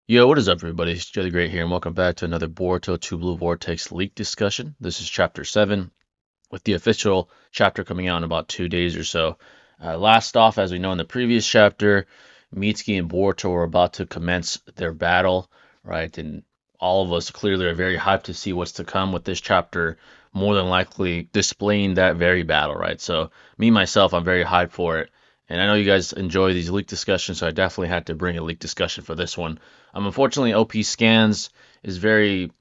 Yo, what is up, everybody? It's Joe the Great here, and welcome back to another Boruto 2 Blue Vortex leak discussion. This is Chapter 7, with the official chapter coming out in about 2 days or so. Last off, as we know in the previous chapter, Mitsuki and Boruto were about to commence their battle, right? And all of us clearly are very hyped to see what's to come with this chapter, more than likely displaying that very battle, right? So, me, myself, I'm very hyped for it. And I know you guys enjoy these leak discussions, so I definitely had to bring a leak discussion for this one. Unfortunately, OP Scans is very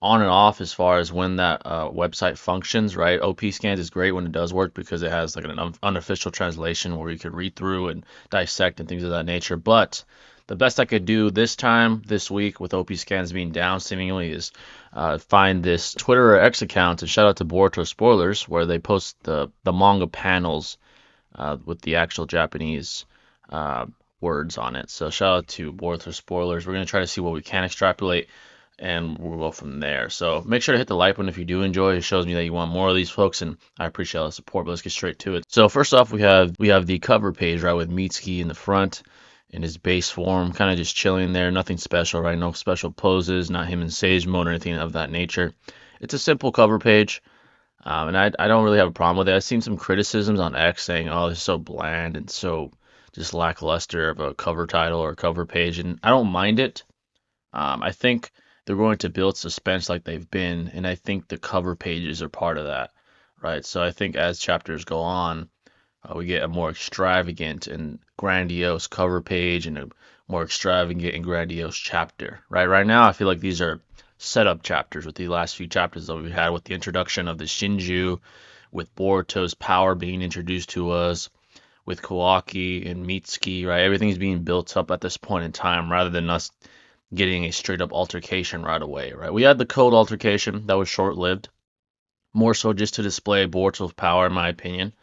on and off as far as when that website functions, right? OP Scans is great when it does work because it has like an unofficial translation where you could read through and dissect and things of that nature. But the best I could do this time, this week, with OP Scans being down seemingly, is find this Twitter or X account, and shout out to Boruto Spoilers, where they post the manga panels with the actual Japanese uh, words on it. So shout out to Boruto Spoilers. We're going to try to see what we can extrapolate, and we'll go from there. So make sure to hit the like button if you do enjoy. It shows me that you want more of these folks, and I appreciate all the support. But let's get straight to it. So first off, we have the cover page, right, with Mitsuki in the front in his base form, kind of just chilling there. Nothing special, right? No special poses, not him in sage mode or anything of that nature. It's a simple cover page. And I don't really have a problem with it. I've seen some criticisms on X saying, oh, it's so bland and so just lackluster of a cover title or cover page, and I don't mind it. I think they're going to build suspense like they've been, and I think the cover pages are part of that, right? So I think as chapters go on, we get a more extravagant and grandiose cover page and a more extravagant and grandiose chapter, right? Right now, I feel like these are setup chapters with the last few chapters that we've had with the introduction of the Shinju, with Boruto's power being introduced to us, with Kawaki and Mitsuki, right? Everything's being built up at this point in time rather than us getting a straight up altercation right away, right? We had the code altercation that was short lived, more so just to display Boruto's power, in my opinion.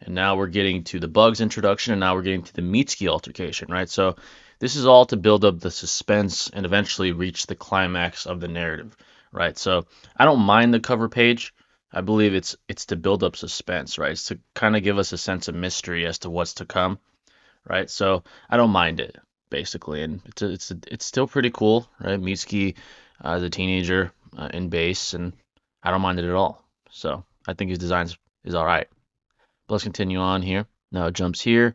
And now we're getting to the bugs introduction, and now we're getting to the Mitsuki altercation, right? So this is all to build up the suspense and eventually reach the climax of the narrative, right? So I don't mind the cover page. I believe it's to build up suspense, right? It's to kind of give us a sense of mystery as to what's to come, right? So I don't mind it basically, and it's still pretty cool, right? Mitsuki as a teenager in base, and I don't mind it at all. So I think his design is all right. But let's continue on here. Now it jumps here.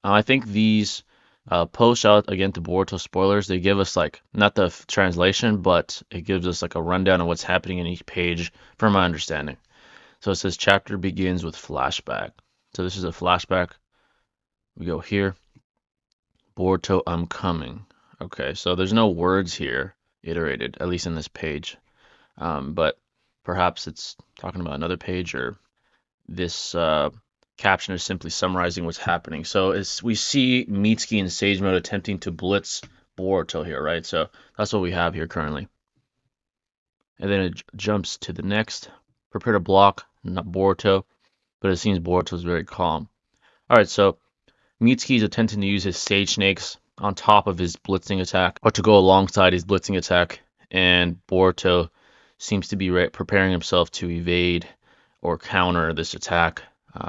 I think these posts out again to Boruto spoilers. They give us like not the translation, but it gives us like a rundown of what's happening in each page, from my understanding. So it says chapter begins with flashback. So this is a flashback. We go here. Boruto, I'm coming. Okay, so there's no words here iterated, at least in this page. But perhaps it's talking about another page, or this caption is simply summarizing what's happening. So as we see Mitsuki in Sage Mode attempting to blitz Boruto here, right? So that's what we have here currently. And then it jumps to the next. Prepare to block, not Boruto, but it seems Boruto is very calm. All right, so Mitsuki is attempting to use his Sage Snakes on top of his blitzing attack, or to go alongside his blitzing attack, and Boruto seems to be preparing himself to evade or counter this attack.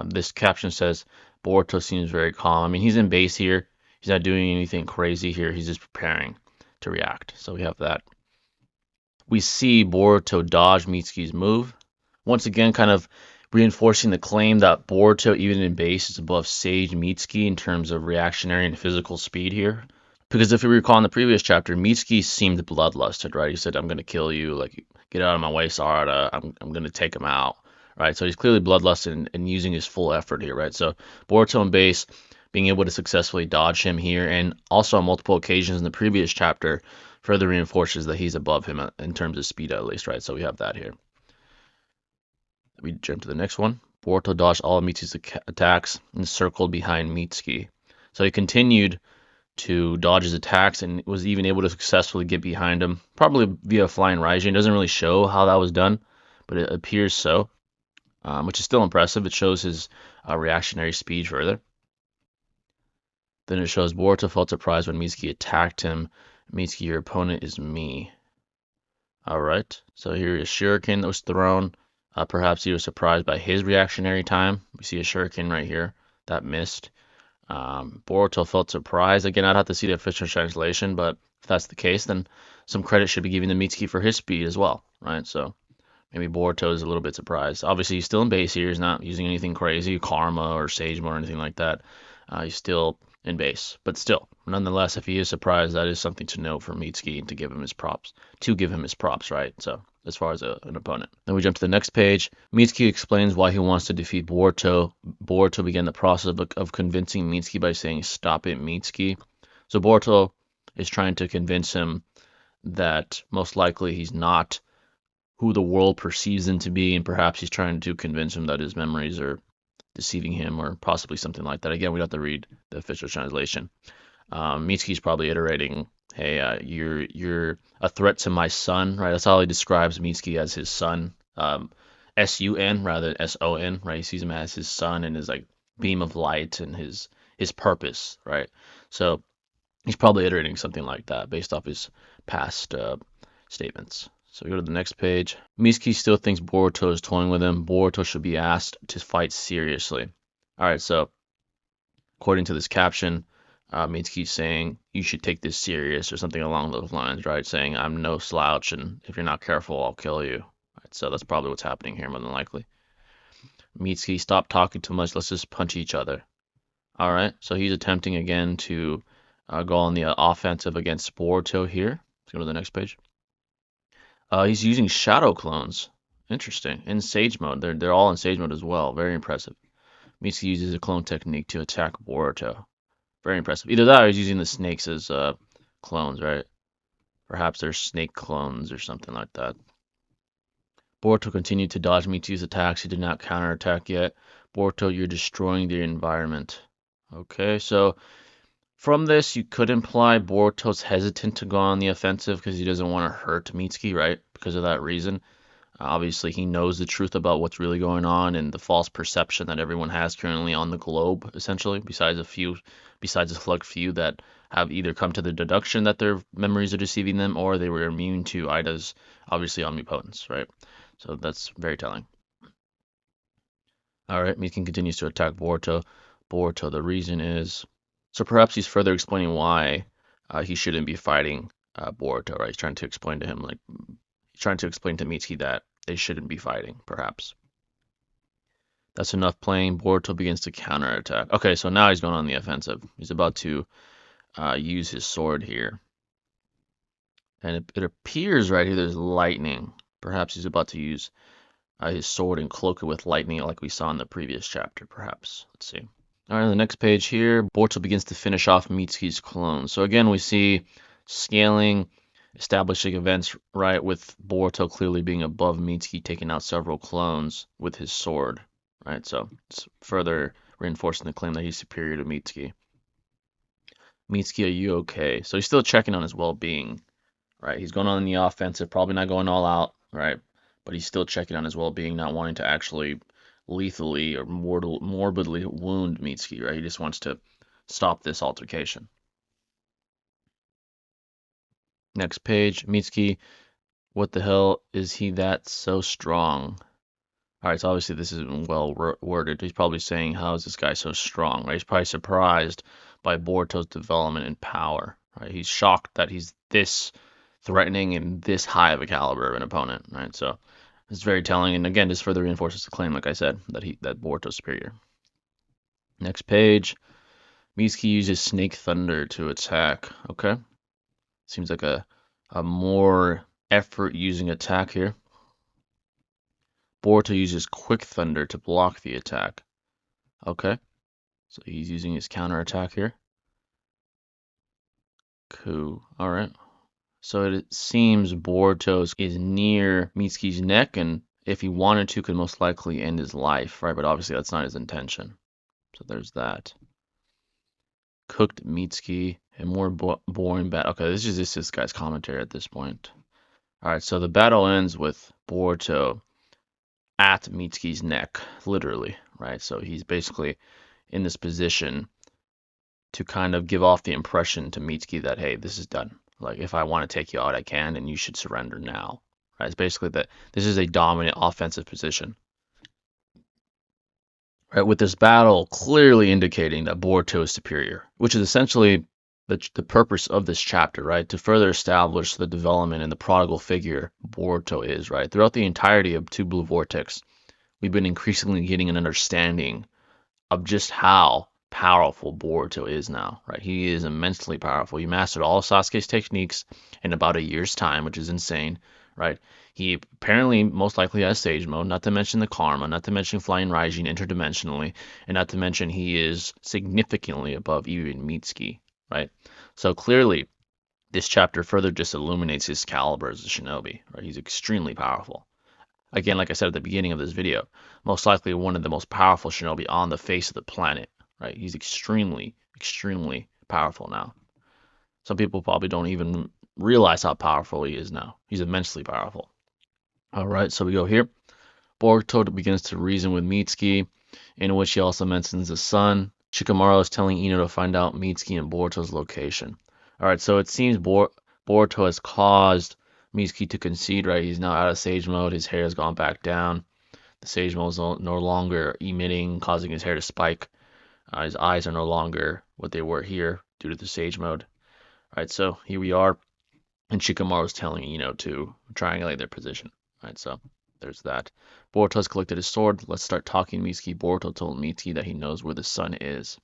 This caption says, Boruto seems very calm. I mean, he's in base here. He's not doing anything crazy here. He's just preparing to react. So we have that. We see Boruto dodge Mitsuki's move. Once again, kind of reinforcing the claim that Boruto, even in base, is above Sage Mitsuki in terms of reactionary and physical speed here. Because if you recall in the previous chapter, Mitsuki seemed bloodlusted, right? He said, I'm going to kill you. Like, get out of my way, Sarada. I'm going to take him out. Right, so he's clearly bloodlusted and using his full effort here, right? So Boruto in base, being able to successfully dodge him here, and also on multiple occasions in the previous chapter, further reinforces that he's above him in terms of speed at least, right? So we have that here. We jump to the next one. Boruto dodged all of Mitsuki's attacks and circled behind Mitsuki. So he continued to dodge his attacks and was even able to successfully get behind him, probably via flying Raijin. It doesn't really show how that was done, but it appears so. Which is still impressive. It shows his reactionary speed further. Then it shows Boruto felt surprised when Mitsuki attacked him. Mitsuki, your opponent is me. Alright, so here is Shuriken that was thrown. Perhaps he was surprised by his reactionary time. We see a Shuriken right here that missed. Boruto felt surprised. Again, I'd have to see the official translation, but If that's the case, then some credit should be given to Mitsuki for his speed as well, right? So maybe Boruto is a little bit surprised. Obviously, he's still in base here. He's not using anything crazy, Karma or Sage Mode or anything like that. He's still in base, but still, nonetheless, if he is surprised, that is something to note for Mitsuki to give him his props. Right? So as far as an opponent. Then we jump to the next page. Mitsuki explains why he wants to defeat Boruto. Boruto began the process of convincing Mitsuki by saying, "Stop it, Mitsuki." So Boruto is trying to convince him that most likely he's not who the world perceives him to be, and perhaps he's trying to convince him that his memories are deceiving him, or possibly something like that. Again, we'd have to read the official translation. Mitsuki's probably iterating, "Hey, you're a threat to my son," right? That's how he describes Mitsuki, as his son, S-U-N rather than S-O-N, right? He sees him as his son and his like beam of light and his purpose, right? So he's probably iterating something like that based off his past statements. So we go to the next page. Mitsuki still thinks Boruto is toying with him. Boruto should be asked to fight seriously. All right, so according to this caption, Mitsuki's saying you should take this serious or something along those lines, right? Saying I'm no slouch, and if you're not careful, I'll kill you. Right, so that's probably what's happening here, more than likely. Mitsuki, stop talking too much. Let's just punch each other. All right, so he's attempting again to go on the offensive against Boruto here. Let's go to the next page. He's using shadow clones. Interesting. In Sage mode. They're all in Sage mode as well. Very impressive. Mitsuki uses a clone technique to attack Boruto. Very impressive. Either that or he's using the snakes as clones, right? Perhaps they're snake clones or something like that. Boruto continued to dodge Mitsuki's attacks. He did not counterattack yet. Boruto, you're destroying the environment. Okay, so from this, you could imply Boruto's hesitant to go on the offensive because he doesn't want to hurt Mitsuki, right? Because of that reason. Obviously, he knows the truth about what's really going on and the false perception that everyone has currently on the globe, essentially, besides a select few that have either come to the deduction that their memories are deceiving them or they were immune to Ida's, obviously, omnipotence, right? So that's very telling. All right, Mitsuki continues to attack Boruto. Boruto, the reason is... So perhaps he's further explaining why he shouldn't be fighting Boruto, right? He's trying to explain to him, like, he's trying to explain to Mitsuki that they shouldn't be fighting, perhaps. That's enough playing. Boruto begins to counterattack. Okay, so now he's going on the offensive. He's about to use his sword here. And it appears right here there's lightning. Perhaps he's about to use his sword and cloak it with lightning like we saw in the previous chapter, perhaps. Let's see. All right, on the next page here, Boruto begins to finish off Mitsuki's clone. So again, we see scaling, establishing events, right, with Boruto clearly being above Mitsuki, taking out several clones with his sword, right? So it's further reinforcing the claim that he's superior to Mitsuki. Mitsuki, are you okay? So he's still checking on his well-being, right? He's going on the offensive, probably not going all out, right? But he's still checking on his well-being, not wanting to actually lethally or morbidly wound Mitsuki, right? He just wants to stop this altercation. Next page, Mitsuki, what the hell is he that so strong? All right, so obviously this isn't well worded. He's probably saying, how is this guy so strong, right? He's probably surprised by Boruto's development and power, right? He's shocked that he's this threatening and this high of a caliber of an opponent, right? So it's very telling, and again, this further reinforces the claim, like I said, that Boruto's superior. Next page, Mitsuki uses Snake Thunder to attack. Okay, seems like a more effort using attack here. Boruto uses Quick Thunder to block the attack. Okay, so he's using his counter attack here. Cool. All right. So it seems Boruto is near Mitsuki's neck, and if he wanted to, could most likely end his life, right? But obviously that's not his intention. So there's that. Cooked Mitsuki, and more boring battle. Okay, this is just this guy's commentary at this point. All right, so the battle ends with Boruto at Mitsuki's neck, literally, right? So he's basically in this position to kind of give off the impression to Mitsuki that, hey, this is done. Like, if I want to take you out, I can, and you should surrender now. Right? It's basically that this is a dominant offensive position. Right? With this battle clearly indicating that Boruto is superior, which is essentially the purpose of this chapter, right? To further establish the development and the prodigal figure Boruto is, right? Throughout the entirety of Two Blue Vortex, we've been increasingly getting an understanding of just how powerful Boruto is now, right? He is immensely powerful. He mastered all of Sasuke's techniques in about a year's time, which is insane, right? He apparently most likely has Sage Mode, not to mention the Karma, not to mention Flying Raijin interdimensionally, and not to mention he is significantly above even Mitsuki, right? So clearly, this chapter further just illuminates his caliber as a shinobi, right? He's extremely powerful. Again, like I said at the beginning of this video, most likely one of the most powerful shinobi on the face of the planet, right? He's extremely, extremely powerful now. Some people probably don't even realize how powerful he is now. He's immensely powerful. All right, so we go here. Boruto begins to reason with Mitsuki, in which he also mentions the sun. Shikamaru is telling Ino to find out Mitsuki and Boruto's location. All right, so it seems Boruto has caused Mitsuki to concede, right? He's now out of Sage Mode. His hair has gone back down. The Sage Mode is no longer emitting, causing his hair to spike. His eyes are no longer what they were here due to the Sage Mode. All right, so here we are. And Shikamaru is telling Ino to triangulate their position. All right, so there's that. Boruto has collected his sword. Let's start talking Mitsuki. Boruto told Mitsuki that he knows where the sun is.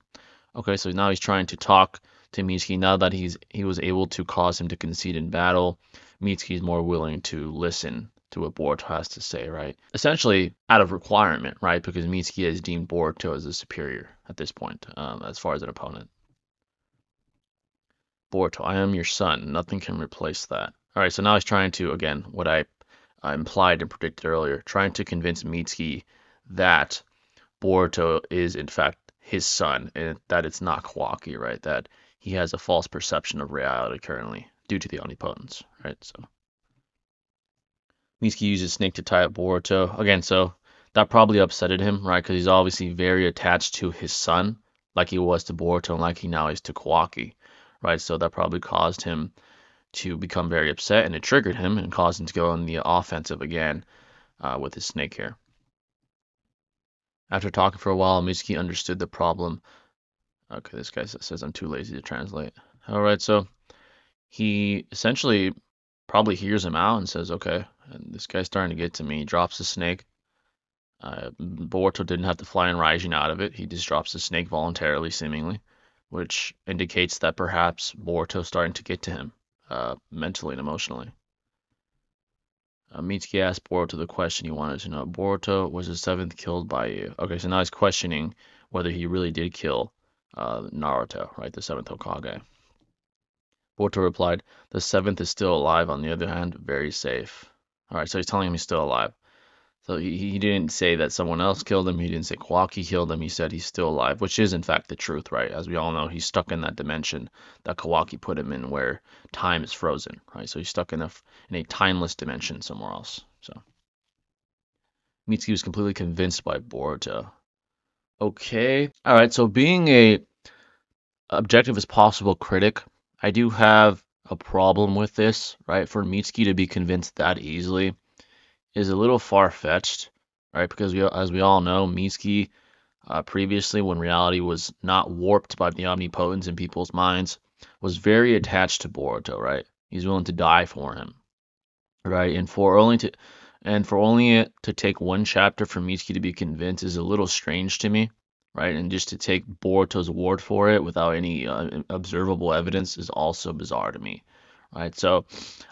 Okay, so now he's trying to talk to Mitsuki. Now that he was able to cause him to concede in battle, Mitsuki is more willing to listen to what Boruto has to say, right? Essentially out of requirement, right? Because Mitsuki has deemed Boruto as a superior at this point, as far as an opponent. Boruto, I am your son. Nothing can replace that. All right, so now he's trying to, again, what I implied and predicted earlier, trying to convince Mitsuki that Boruto is, in fact, his son and that it's not Kawaki, right? That he has a false perception of reality currently due to the omnipotence, right? So Mitsuki uses Snake to tie up Boruto. Again, so that probably upsetted him, right? Because he's obviously very attached to his son, like he was to Boruto and like he now is to Kawaki, right? So that probably caused him to become very upset, and it triggered him and caused him to go on the offensive again with his snake here. After talking for a while, Mitsuki understood the problem. Okay, this guy says I'm too lazy to translate. All right, so he essentially probably hears him out and says, okay, and this guy's starting to get to me. He drops the snake. Boruto didn't have to fly in Raijin out of it. He just drops the snake voluntarily, seemingly, which indicates that perhaps Boruto's starting to get to him mentally and emotionally. Mitsuki asked Boruto the question he wanted to know. Boruto, was the seventh killed by you? Okay, so now he's questioning whether he really did kill Naruto, right, the seventh Hokage. Boruto replied, the seventh is still alive, on the other hand, very safe. Alright, so he's telling him he's still alive. So he didn't say that someone else killed him. He didn't say Kawaki killed him. He said he's still alive, which is in fact the truth, right? As we all know, he's stuck in that dimension that Kawaki put him in, where time is frozen, right? So he's stuck in a timeless dimension somewhere else. So Mitsuki was completely convinced by Boruto. Okay, all right. So being a objective as possible critic, I do have a problem with this, right? For Mitsuki to be convinced that easily is a little far-fetched, right? Because as we all know, Mitsuki previously, when reality was not warped by the omnipotence in people's minds, was very attached to Boruto, right? He's willing to die for him, right? For only it to take one chapter for Mitsuki to be convinced is a little strange to me, right? And just to take Boruto's word for it without any observable evidence is also bizarre to me, right? So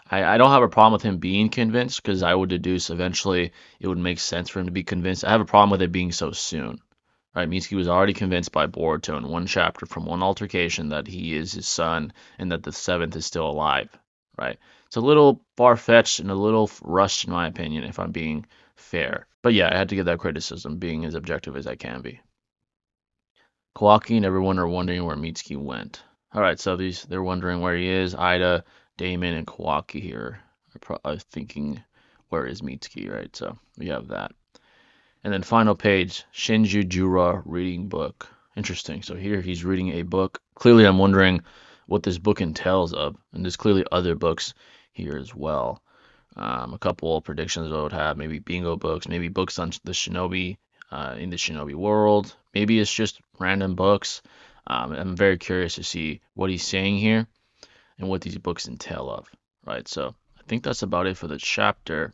I don't have a problem with him being convinced because I would deduce eventually it would make sense for him to be convinced. I have a problem with it being so soon, right? Mitsuki was already convinced by Boruto in one chapter from one altercation that he is his son and that the seventh is still alive, right? It's a little far-fetched and a little rushed in my opinion, if I'm being fair. But yeah, I had to give that criticism, being as objective as I can be. Kawaki and everyone are wondering where Mitsuki went. All right, so they're wondering where he is. Ida, Damon, and Kawaki here are thinking, where is Mitsuki, right? So we have that. And then final page, Shinju Jura reading book. Interesting. So here he's reading a book. Clearly I'm wondering what this book entails of. And there's clearly other books here as well. A couple of predictions I would have, maybe bingo books, maybe books on the shinobi in the shinobi world. Maybe it's just random books. I'm very curious to see what he's saying here and what these books entail of, right? So I think that's about it for the chapter.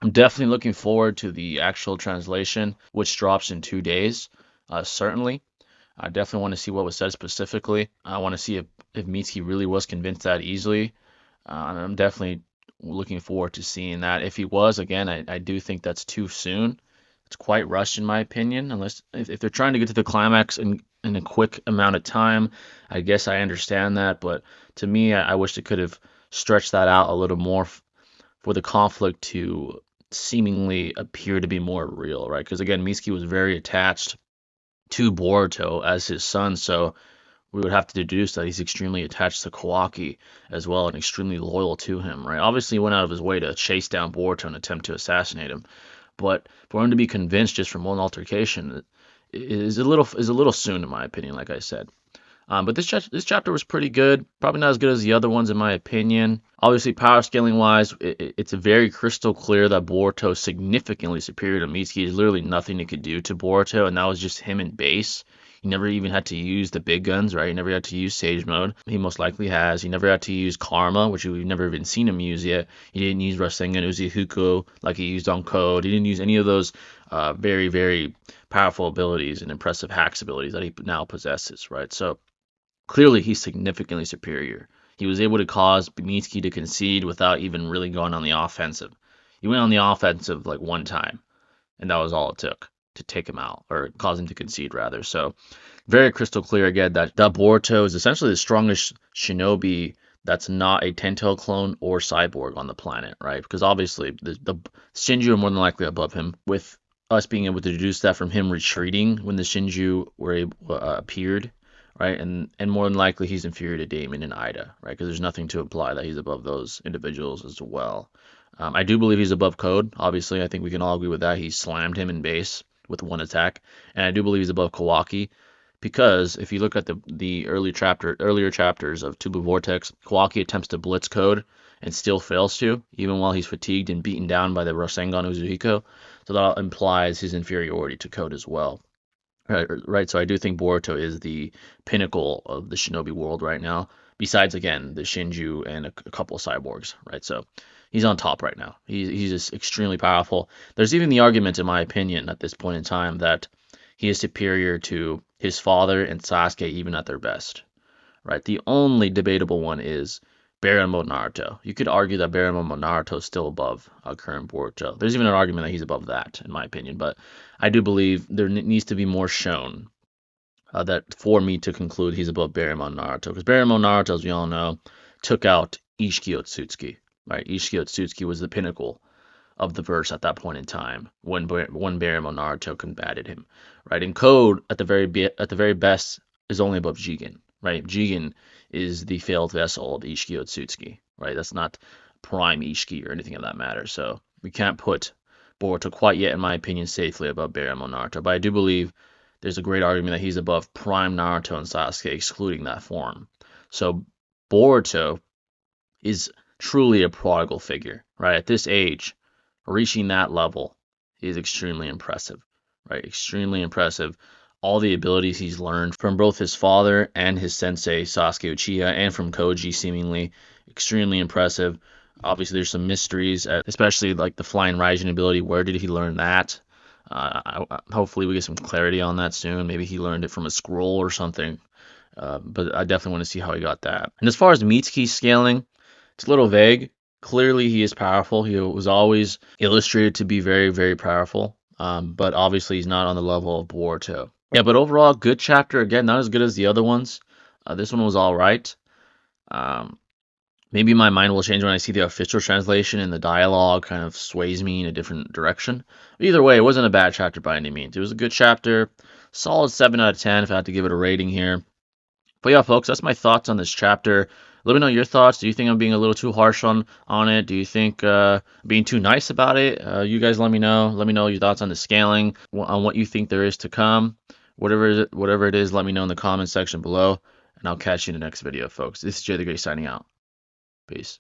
I'm definitely looking forward to the actual translation, which drops in 2 days. Certainly, I definitely want to see what was said specifically. I want to see if Mitsuki really was convinced that easily. And I'm definitely looking forward to seeing that. If he was, again, I do think that's too soon. It's quite rushed in my opinion, unless if they're trying to get to the climax in a quick amount of time, I guess I understand that. But to me, I wish they could have stretched that out a little more for the conflict to seemingly appear to be more real, right? Because again, Mitsuki was very attached to Boruto as his son, so we would have to deduce that he's extremely attached to Kawaki as well and extremely loyal to him, right? Obviously, he went out of his way to chase down Boruto and attempt to assassinate him, but for him to be convinced just from one altercation is a little soon, in my opinion. Like I said, but this chapter was pretty good. Probably not as good as the other ones, in my opinion. Obviously, power scaling wise, it's very crystal clear that Boruto is significantly superior to Mitsuki. There's literally nothing he could do to Boruto, and that was just him in base. He never even had to use the big guns, right? He never had to use Sage Mode. He most likely has. He never had to use Karma, which we've never even seen him use yet. He didn't use Rasengan Uzi like he used on Code. He didn't use any of those very, very powerful abilities and impressive hacks abilities that he now possesses, right? So clearly, he's significantly superior. He was able to cause Mitsuki to concede without even really going on the offensive. He went on the offensive like one time, and that was all it took to take him out, or cause him to concede, rather. So, very crystal clear again that Boruto is essentially the strongest shinobi that's not a Tento clone or cyborg on the planet, right? Because obviously, the Shinju are more than likely above him, with us being able to deduce that from him retreating when the Shinju appeared, right? And more than likely he's inferior to Damon and Ida, right? Because there's nothing to imply that he's above those individuals as well. I do believe he's above Code. Obviously, I think we can all agree with that. He slammed him in base with one attack, and I do believe he's above Kawaki because if you look at the earlier chapters of Tubu Vortex, Kawaki attempts to blitz Code and still fails to, even while he's fatigued and beaten down by the Rasengan Uzuhiko. So that implies his inferiority to Code as well. Right. So I do think Boruto is the pinnacle of the shinobi world right now. Besides, again, the Shinju and a couple of cyborgs. Right. So he's on top right now. He's just extremely powerful. There's even the argument, in my opinion, at this point in time, that he is superior to his father and Sasuke even at their best. Right. The only debatable one is Baryon Mode Naruto. You could argue that Baryon Mode Naruto is still above current Boruto. There's even an argument that he's above that, in my opinion. But I do believe there needs to be more shown that for me to conclude he's above Baryon Mode Naruto. Because Baryon Mode Naruto, as we all know, took out Ishiki Otsutsuki. Right? Ishiki Otsutsuki was the pinnacle of the verse at that point in time when Baryon Mode Naruto combated him. Right? In Code, at the very best, is only above Jigen. Right? Jigen is the failed vessel of Ishiki Otsutsuki, right? That's not prime Ishiki or anything of that matter. So we can't put Boruto quite yet, in my opinion, safely above Baryon Mode Naruto. But I do believe there's a great argument that he's above prime Naruto and Sasuke, excluding that form. So Boruto is truly a prodigal figure, right? At this age, reaching that level is extremely impressive, right? Extremely impressive. All the abilities he's learned from both his father and his sensei Sasuke Uchiha, and from Koji, seemingly extremely impressive. Obviously, there's some mysteries, especially like the flying Raijin ability. Where did he learn that? Hopefully, we get some clarity on that soon. Maybe he learned it from a scroll or something. But I definitely want to see how he got that. And as far as Mitsuki scaling, it's a little vague. Clearly, he is powerful. He was always illustrated to be very, very powerful. But obviously, he's not on the level of Boruto. Yeah, but overall, good chapter. Again, not as good as the other ones. This one was all right. Maybe my mind will change when I see the official translation and the dialogue kind of sways me in a different direction. But either way, it wasn't a bad chapter by any means. It was a good chapter. Solid 7 out of 10 if I had to give it a rating here. But yeah, folks, that's my thoughts on this chapter. Let me know your thoughts. Do you think I'm being a little too harsh on it? Do you think being too nice about it? You guys let me know. Let me know your thoughts on the scaling, on what you think there is to come. Whatever it is, let me know in the comment section below, and I'll catch you in the next video, folks. This is Jay the Great signing out. Peace.